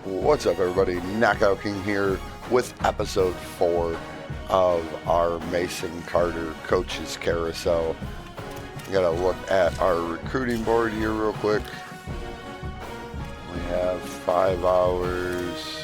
What's up, everybody? Knockout King here with episode 4 of our Mason Carter Coaches Carousel. We gotta look at our recruiting board here real quick. We have 5 hours.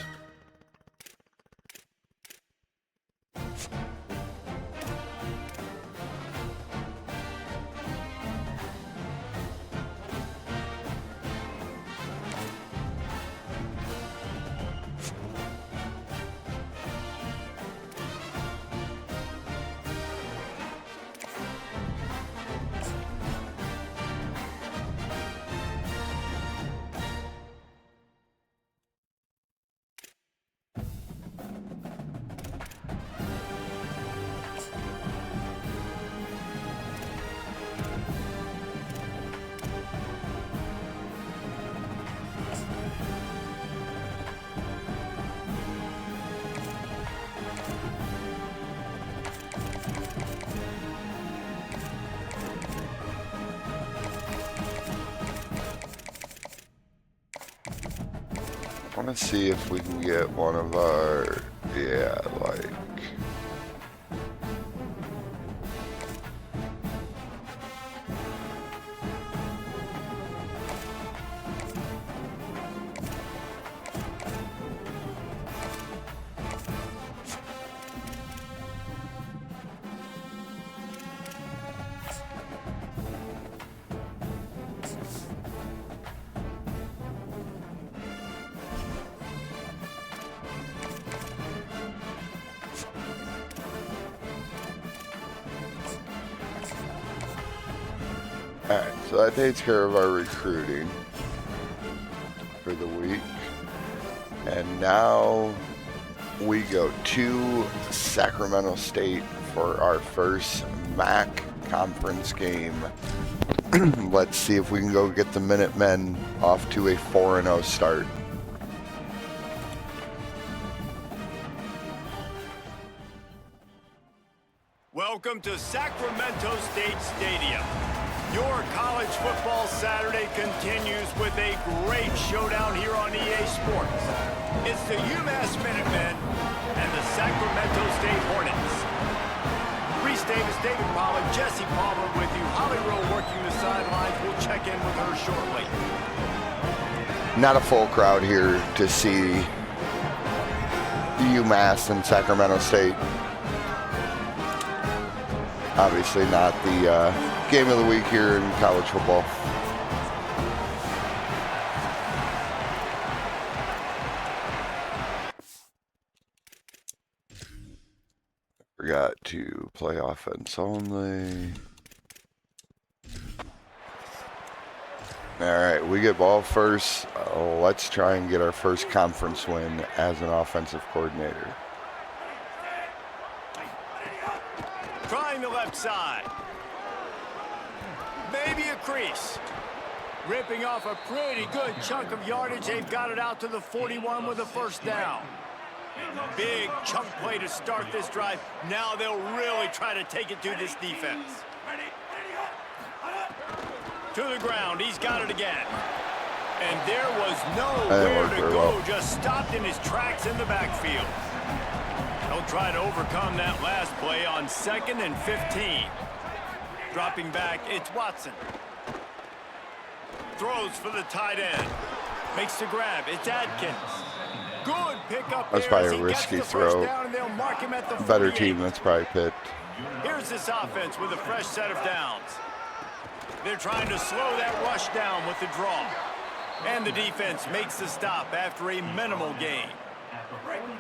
I want to see if we can get one of our, Alright, so that takes care of our recruiting for the week. And now we go to Sacramento State for our first MAC conference game. Let's see if we can go get the Minutemen off to a 4-0 start. Welcome to Sacramento State Stadium. Your college football Saturday continues with a great showdown here on EA Sports. It's the UMass Minutemen and the Sacramento State Hornets. Reese Davis, David Pollack, Jesse Palmer with you. Holly Rowe working the sidelines. We'll check in with her shortly. Not a full crowd here to see UMass and Sacramento State. Obviously not the game of the week here in college football. Forgot to play offense only. Alright, we get ball first. Let's try and get our first conference win as an offensive coordinator. Trying the left side. Maybe a crease. Ripping off a pretty good chunk of yardage. They've got it out to the 41 with a first down. Big chunk play to start this drive. Now they'll really try to take it to this defense. To the ground. He's got it again. And there was nowhere to go. Just stopped in his tracks in the backfield. They'll try to overcome that last play on 2nd and 15. Dropping back, it's Watson. Throws for the tight end. Makes the grab, it's Adkins. Good pickup. That's probably a risky throw. Better team, that's probably picked. Here's this offense with a fresh set of downs. They're trying to slow that rush down with the draw. And the defense makes the stop after a minimal gain.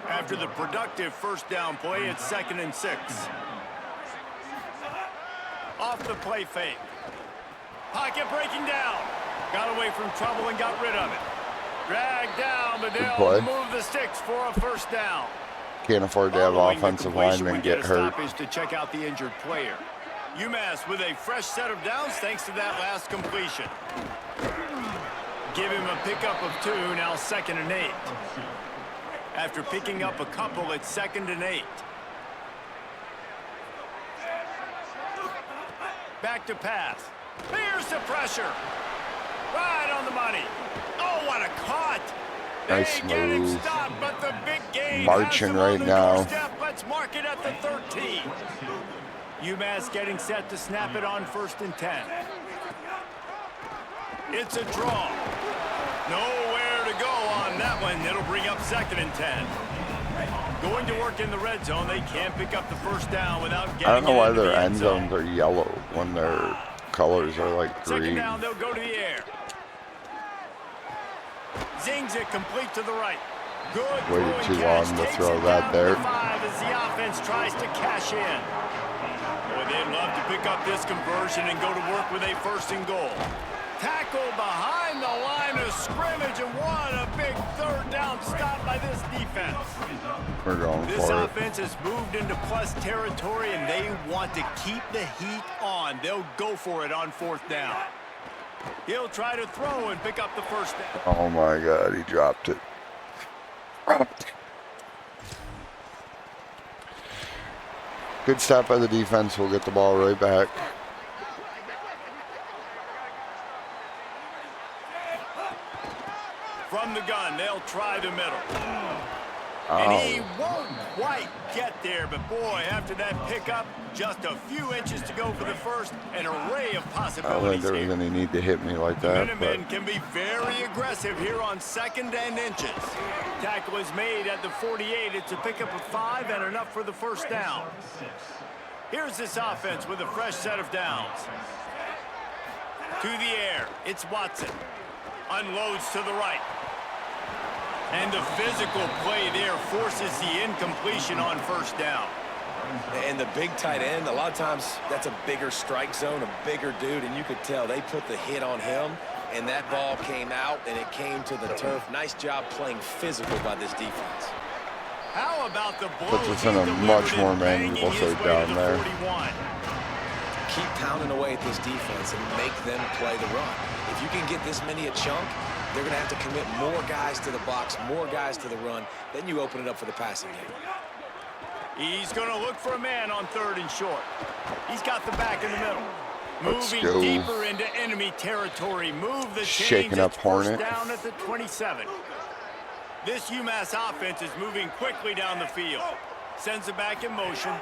After the productive first down play, it's 2nd and 6. Off the play fake. Pocket breaking down. Got away from trouble and got rid of it. Dragged down, but they'll move the sticks for a first down. Can't afford to have offensive linemen get hurt. To check out the injured player. UMass with a fresh set of downs thanks to that last completion. Give him a pickup of 2, now 2nd and 8. After picking up a couple, it's 2nd and 8. Back to pass. Here's the pressure. Right on the money. Oh, what a cut. Nice move. Stopped, but the big gain Marching right now. Let's mark it at the 13. UMass getting set to snap it on 1st and 10. It's a draw. Nowhere to go on that one. It'll bring up 2nd and 10. Going to work in the red zone. They can't pick up the first down without getting I don't know why into their the end zones are yellow when their colors are like green. 2nd down, they'll go to the air. Zings it complete to the right. Good. Waited too long to throw that there. 5 as the offense tries to cash in. Boy, they'd love to pick up this conversion and go to work with a 1st and goal. Tackle behind the line of scrimmage, and what a big 3rd down stop by this defense. We're going This for it. offense has moved into plus territory, and they want to keep the heat on. They'll go for it on 4th down. He'll try to throw and pick up the 1st down. Oh my God, he dropped it. Good stop by the defense. We'll get the ball right back. From the gun, they'll try the middle. Oh. And he won't quite get there, but boy, after that pickup, just a few inches to go for the 1st, an array of I don't think possibilities there was here. any need to hit me like that. Minutemen can be very aggressive here on 2nd and inches. Tackle is made at the 48. It's a pickup of 5 and enough for the 1st down. Here's this offense with a fresh set of downs. To the air, it's Watson. Unloads to the right. And the physical play there forces the incompletion on 1st down. And the big tight end, a lot of times that's a bigger strike zone, a bigger dude, and you could tell they put the hit on him, and that ball came out, and it came to the turf. Nice job playing physical by this defense. How about the blow? Puts us in a much more manageable third down there. 41. Keep pounding away at this defense and make them play the run. If you can get this many a chunk, they're going to have to commit more guys to the box, more guys to the run. Then you open it up for the passing game. He's going to look for a man on 3rd and short. He's got the back in the middle. Let's Moving go. deeper into enemy territory. Move the Shaking chains. up It's 1st Hornet. down at the 27. This UMass offense is moving quickly down the field. Sends it back in motion.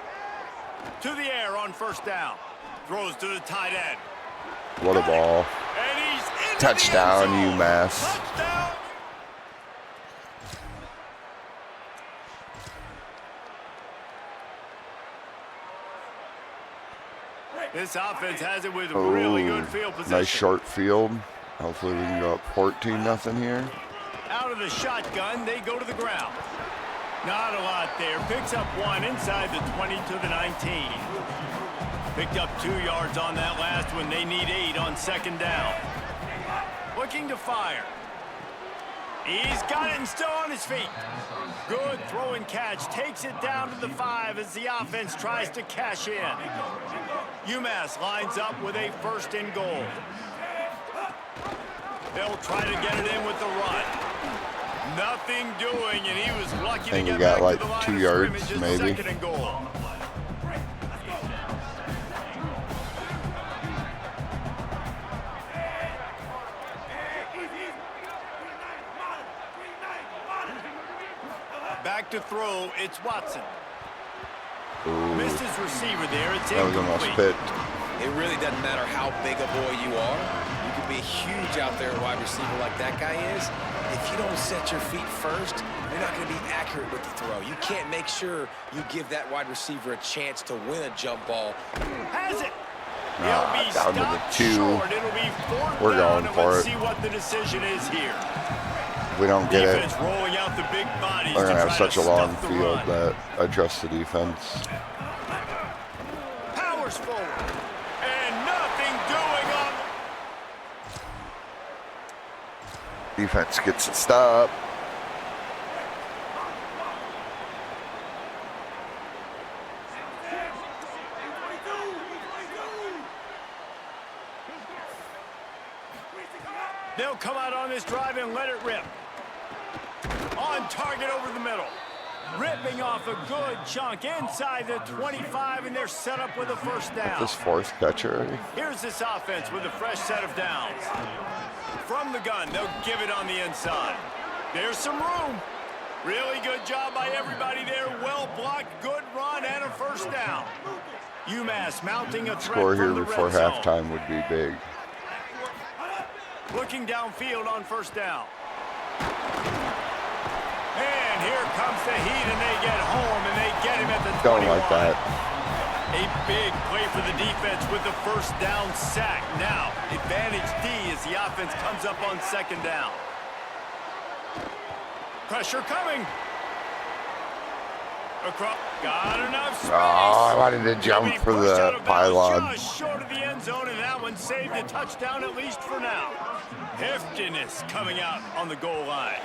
To the air on 1st down. Throws to the tight end. What a ball. And he's into Touchdown, the end zone. UMass. Touchdown. This offense has it with really good field position. Nice short field. Hopefully we can go up 14-0 here. Out of the shotgun, they go to the ground. Not a lot there. Picks up 1 inside the 20 to the 19. Picked up 2 yards on that last one. They need 8 on 2nd down. Looking to fire. He's got it and still on his feet. Good throw and catch. Takes it down to the 5 as the offense tries to cash in. UMass lines up with a 1st and goal. They'll try to get it in with the run. Nothing doing, and he was lucky to get back to the line 2 of yards, scrimmage. maybe. 2nd and goal. Back to throw, it's Watson. Ooh, Missed his receiver there, it's that was almost incomplete. picked. It really doesn't matter how big a boy you are. You can be huge out there, a wide receiver like that guy is. If you don't set your feet first, you're not going to be accurate with the throw. You can't make sure you give that wide receiver a chance to win a jump ball. Has it. Ah, He'll be down to the stopped 2. short. It'll be 4th We're down, going and for let's it. see what the decision is here. We don't get it. Defense rolling out the big bodies. We're going to to have try such to a long stuff the field run. that I trust the defense. Powers forward. And nothing doing on. Defense gets a stop. They'll come out on this drive and let it rip. On target over the middle. Ripping off a good chunk inside the 25, and they're set up with a 1st down. This 4th catch already. Here's this offense with a fresh set of downs. From the gun, they'll give it on the inside. There's some room. Really good job by everybody there. Well blocked, good run, and a first down. UMass mounting a threat Score here from the before red zone. halftime would be big. Looking downfield on first down. And here comes the heat, and they get home, and they get him at the 21. Don't like that. A big play for the defense with the first down sack. Now, advantage D as the offense comes up on second down. Pressure coming. Across. Got enough space. Oh, I wanted to jump for the pylon. Just short of the end zone, and that one saved a touchdown at least for now. Heftiness coming out on the goal line.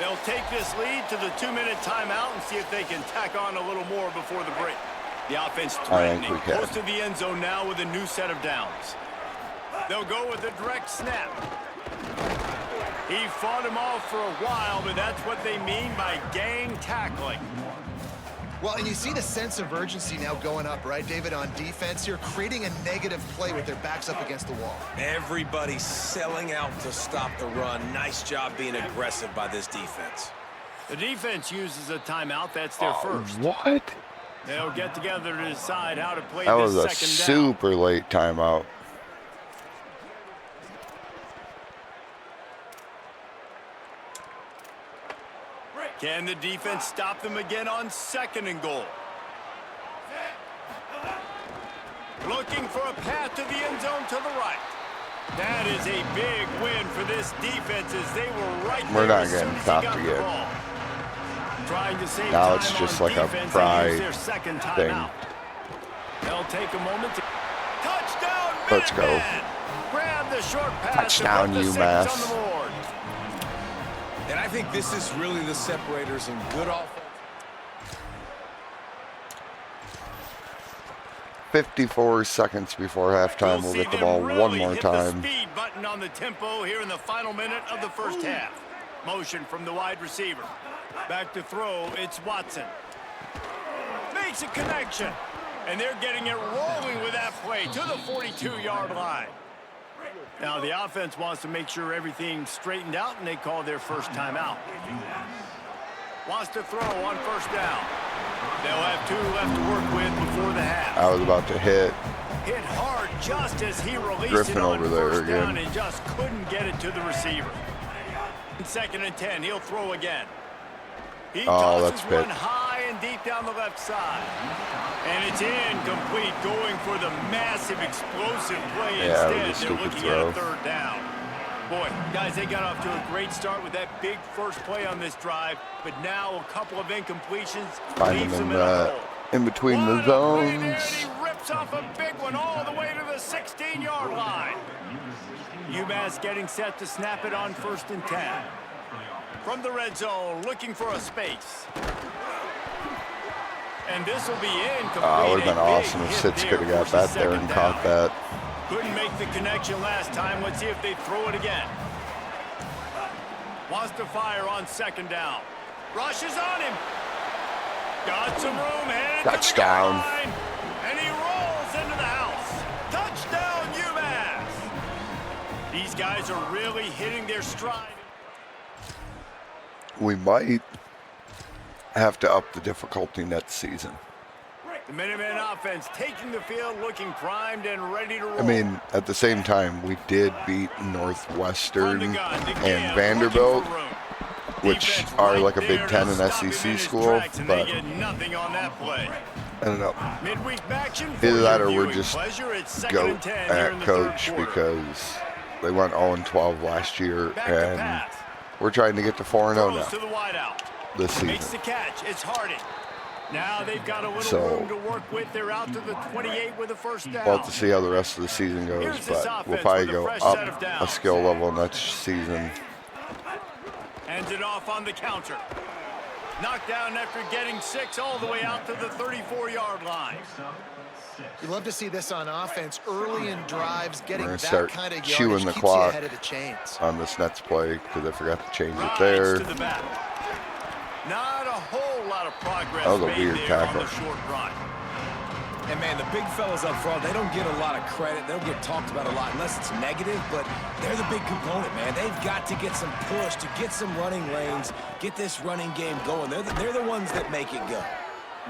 They'll take this lead to the 2-minute timeout and see if they can tack on a little more before the break. The offense threatening, close to the end zone now with a new set of downs. They'll go with a direct snap. He fought him off for a while, but that's what they mean by gang tackling. Well, and you see the sense of urgency now going up, right, David, on defense here, creating a negative play with their backs up against the wall. Everybody's selling out to stop the run. Nice job being aggressive by this defense. The defense uses a timeout. That's their first. What? They'll get together to decide how to play That this was a second down. super late timeout. Can the defense stop them again on second and goal? Looking for a path to the end zone to the right. That is a big win for this defense as they were right there. We're not as soon getting as he stopped got the again. ball. Trying to save Now time it's just on like a defense, pride they use their second thing. timeout. They'll take a moment to touchdown. Let's go. Minutemen! Grab the short pass. Touchdown, and put the six UMass. on the board. And I think this is really the separators in good offense. 54 seconds before halftime. We'll get the ball one more time. The speed button on the tempo here in the final minute of the first half. Motion from the wide receiver. Back to throw, it's Watson. Makes a connection. And they're getting it rolling with that play to the 42-yard line. Now the offense wants to make sure everything's straightened out, and they call their first timeout. Wants to throw on first down. They'll have 2 left to work with before the half. I was about to hit Hard just as he released Griffin it on over there first down again. and just couldn't get it to the receiver. Second and 10, he'll throw again. He tosses that's one big. high and deep down the left side. And it's incomplete, going for the massive explosive play Yeah, it was a instead. They're stupid looking throw. at a third down. Boy, guys, they got off to a great start with that big first play on this drive, but now a couple of incompletions Find leaves him them in a hole. in between the What a play there, zones. and he rips off a big one all the way to the 16-yard line. UMass getting set to snap it on first and 10. From the red zone, looking for a space. And this will be incomplete. It would have been A awesome big if hit Sitz there, could have got forces that there and second caught down. that. Couldn't make the connection last time. Let's see if they throw it again. Wants to fire on second down. Rushes on him. Got some room. Headed Touchdown. to the goal line, and he rolls into the house. Touchdown, UMass. These guys are really hitting their stride. We might have to up the difficulty next season. The Minutemen offense taking the field, looking primed and ready to roll. I mean, at the same time, we did beat Northwestern On the gun, and again, Vanderbilt, looking for room. which Defense are right like a Big there Ten to and stop him in SEC his school, tracks, and but they get nothing on that play. I don't know. Midweek action for Either that your or we're viewing just pleasure. It's second goat and 10 here in at the coach third quarter. because they went 0-12 last year, Back to and pass. we're trying to get to 4-0 Throws now to the wideout. this Makes the season. catch. It's Harding. Now they've got a little So- room to work with. They're out to the 28 with a first down. We'll have to see how the rest of the season goes, Here's this but we'll offense probably with a go fresh set of up downs. a skill level next season. Hands it off on the counter. Knocked down after getting 6 all the way out to the 34-yard line. You love to see this on offense early in drives, getting We're that gonna start kind of chewing yardage the keeps clock you ahead of the chains. on this next play because I forgot to change it Rides there. to the back. Not a whole lot of progress That was a made weird there tackle. on the short run. And, man, the big fellas up front, they don't get a lot of credit. They don't get talked about a lot unless it's negative, but they're the big component, man. They've got to get some push, to get some running lanes, get this running game going. They're the ones that make it go.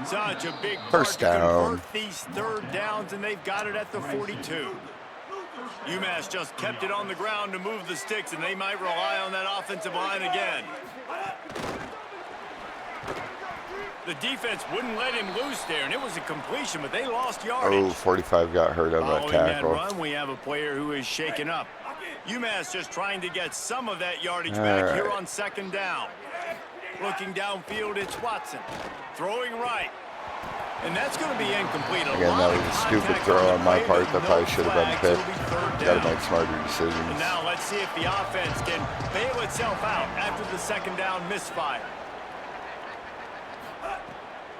Such a big First part to down. convert these third downs, and they've got it at the 42. UMass just kept it on the ground to move the sticks, and they might rely on that offensive line again. The defense wouldn't let him loose there, and it was a completion, but they lost yardage. Oh, 45 got hurt on that Following tackle. that run, we have a player who is shaken up. UMass just trying to get some of that yardage back here on second down. Looking downfield, it's Watson. Throwing right. And that's going to be incomplete. Again, that was a stupid throw on my part. That probably should have been picked. Got to make smarter decisions. And now let's see if the offense can bail itself out after the second down misfire.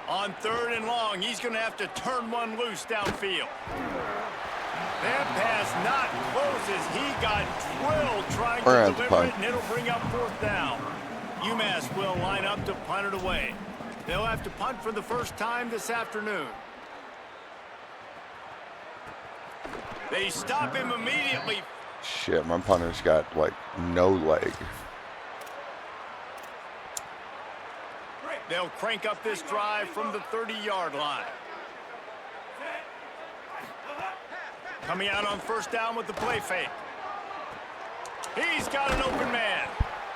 On third and long, he's going to have to turn one loose downfield. That pass not close as he got drilled trying to deliver it, and it'll bring up fourth down. UMass will line up to punt it away. They'll have to punt for the first time this afternoon. They stop him immediately. Shit, my punter's got, like, no leg. They'll crank up this drive from the 30-yard line. Coming out on first down with the play fake. He's got an open man.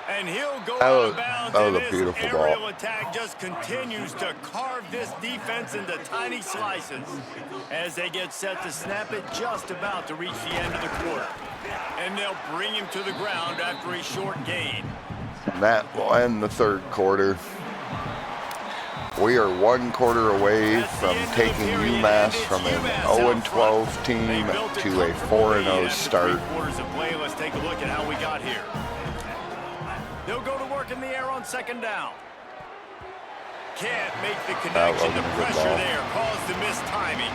And he'll go out of bounds, and this aerial attack just continues to carve this defense into tiny slices as they get set to snap it just about to reach the end of the quarter. And they'll bring him to the ground after a short gain. That will end the third quarter. We are one quarter away from taking UMass from an 0-12 team to a 4-0 start. Let's take a look at how we got here. They'll go to work in the air on second down. Can't make the connection. The pressure there caused the missed timing.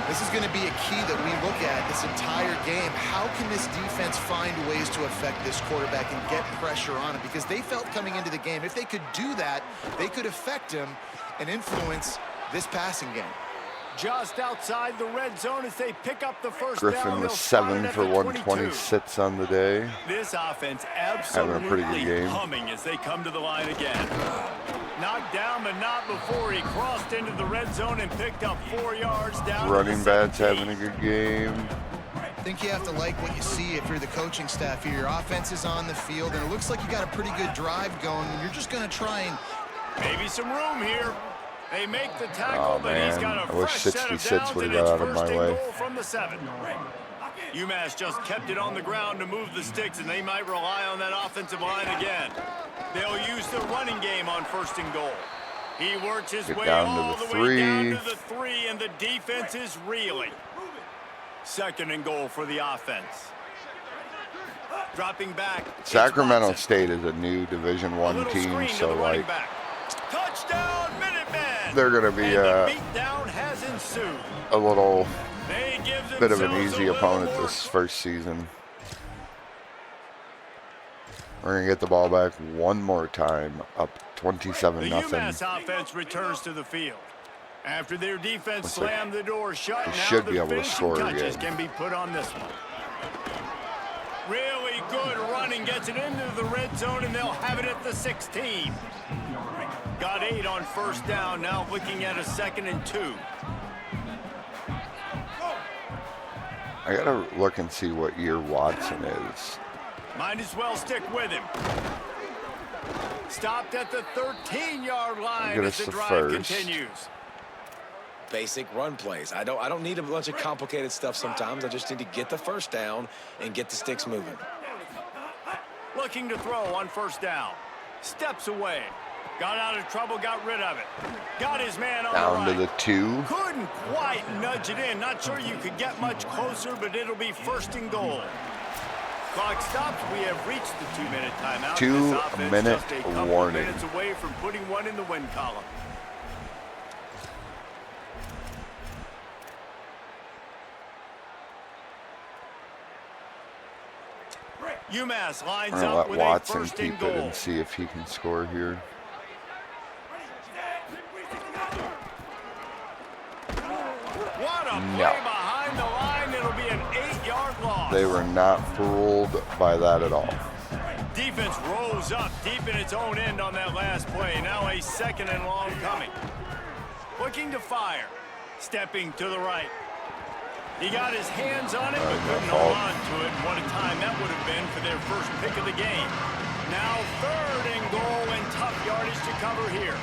This is going to be a key that we look at this entire game. How can this defense find ways to affect this quarterback and get pressure on him? Because they felt coming into the game, if they could do that, they could affect him and influence this passing game. Just outside the red zone as they pick up the first Griffin down. with 7 for 126 on the day. This offense absolutely having a pretty good game. humming as they come to the line again. Knocked down, but not before he crossed into the red zone and picked up 4 yards down. Running backs having a good game. I think you have to like what you see if you're the coaching staff here. Your offense is on the field, and it looks like you got a pretty good drive going, and you're just going to try and... Maybe some room here. They make the tackle, but he's got a fresh set of downs, and it's first and goal from the 7. UMass just kept it on the ground to move the sticks, and they might rely on that offensive line again. They'll use the running game on first and goal. He works his way all the way down to the 3, and the defense is reeling. Second and goal for the offense. Dropping back. Sacramento State is a new Division I team, so like touchdown, Minutemen! They're going to be the beatdown has ensued. a little bit of an easy opponent this first season. We're going to get the ball back one more time, up 27-0. The UMass offense returns to the field. After their defense slammed the door shut, now should be able to score touches again. can be put on this one. Really good running, gets it into the red zone, and they'll have it at the 16. Got 8 on first down, now looking at a 2nd and 2. I got to look and see what year Watson is. Might as well stick with him. Stopped at the 13-yard line as the drive continues. Basic run plays. I don't need a bunch of complicated stuff sometimes. I just need to get the first down and get the sticks moving. Looking to throw on first down. Steps away. Got out of trouble, got rid of it. Got his man on down the to right. the 2. Couldn't quite nudge it in. Not sure you could get much closer, but it'll be first and goal. Clock stops. We have reached the 2-minute timeout. 2-minute just a couple warning. Minutes away from putting one in the win column. UMass lines We're up going to with let a Watson first and keep goal. it and see if he can score here. No. Play behind the line. It'll be an 8-yard loss. They were not fooled by that at all. Defense rose up deep in its own end on that last play. Now a 2nd and long coming. Looking to fire. Stepping to the right. He got his hands on it, but couldn't hold on to it. What a time that would have been for their first pick of the game. Now 3rd and goal and tough yardage to cover here.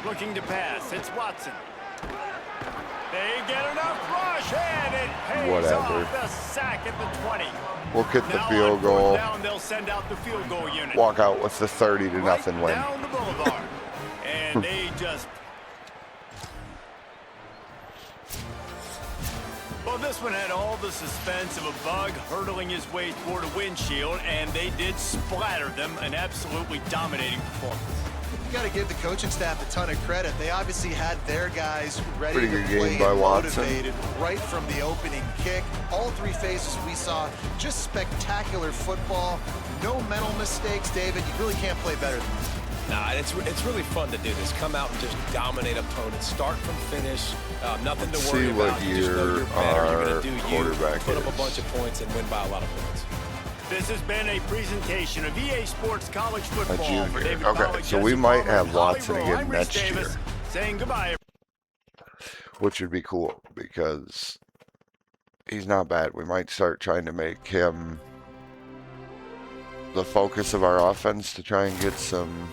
Looking to pass. It's Watson. They get enough rush, and it pays off. The sack at the 20. We'll kick the Now field on goal. 4th down, they'll send out the field goal unit. Walk out with the 30-0 win. Down the boulevard. And they just... Well, this one had all the suspense of a bug hurtling his way toward a windshield, and they did splatter them. An absolutely dominating performance. You got to give the coaching staff a ton of credit. They obviously had their guys ready Pretty to good play game by and Watson. motivated right from the opening kick. All 3 phases we saw, just spectacular football. No mental mistakes, David. You really can't play better than this. Nah, it's really fun to do this. Come out and just dominate opponents, start from finish. Nothing to worry See what about. You just know year you're better. You're our going to do you. quarterback Put up a is. bunch of points and win by a lot of points. This has been a presentation of EA Sports College A Football. junior. For David Okay, Pollack, so we Jesse might Palmer, have and Holly Watson Rowe. again I'm Rich next Davis, year. saying goodbye. Which would be cool because he's not bad. We might start trying to make him the focus of our offense to try and get some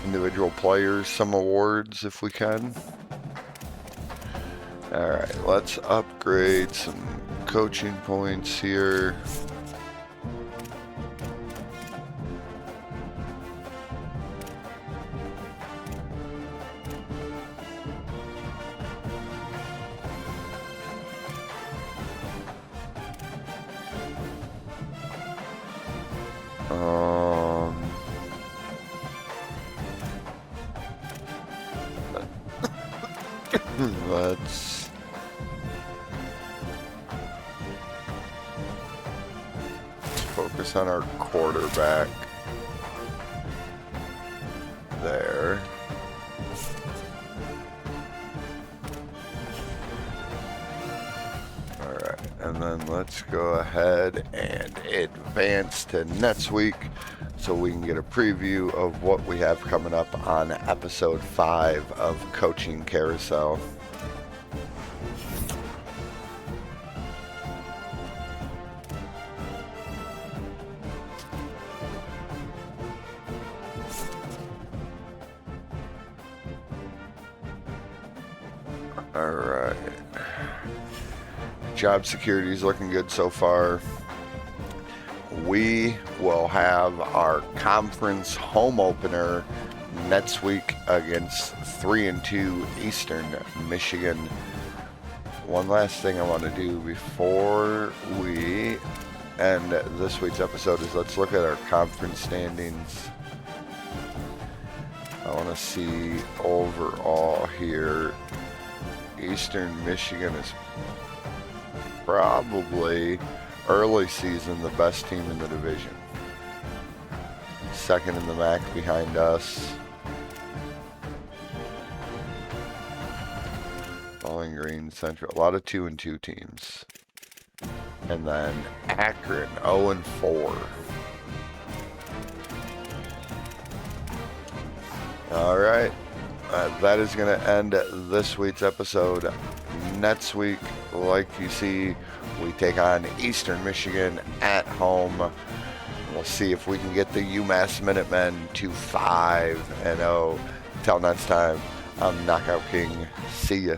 individual players some awards if we can. All right, let's upgrade some coaching points here. Let's focus on our quarterback there. All right, and then let's go ahead and advance to next week so we can get a preview of what we have coming up on episode 5 of Coaching Carousel. All right. Job security is looking good so far. We will have our conference home opener next week against 3-2 Eastern Michigan. One last thing I want to do before we end this week's episode is let's look at our conference standings. I want to see overall here. Eastern Michigan is probably early season the best team in the division. Second in the MAC behind us. Bowling Green, Central, a lot of 2-2 teams. And then Akron 0-4. All right. That is going to end this week's episode. Next week, like you see, we take on Eastern Michigan at home. We'll see if we can get the UMass Minutemen to 5-0. Until next time, I'm Knockout King. See ya.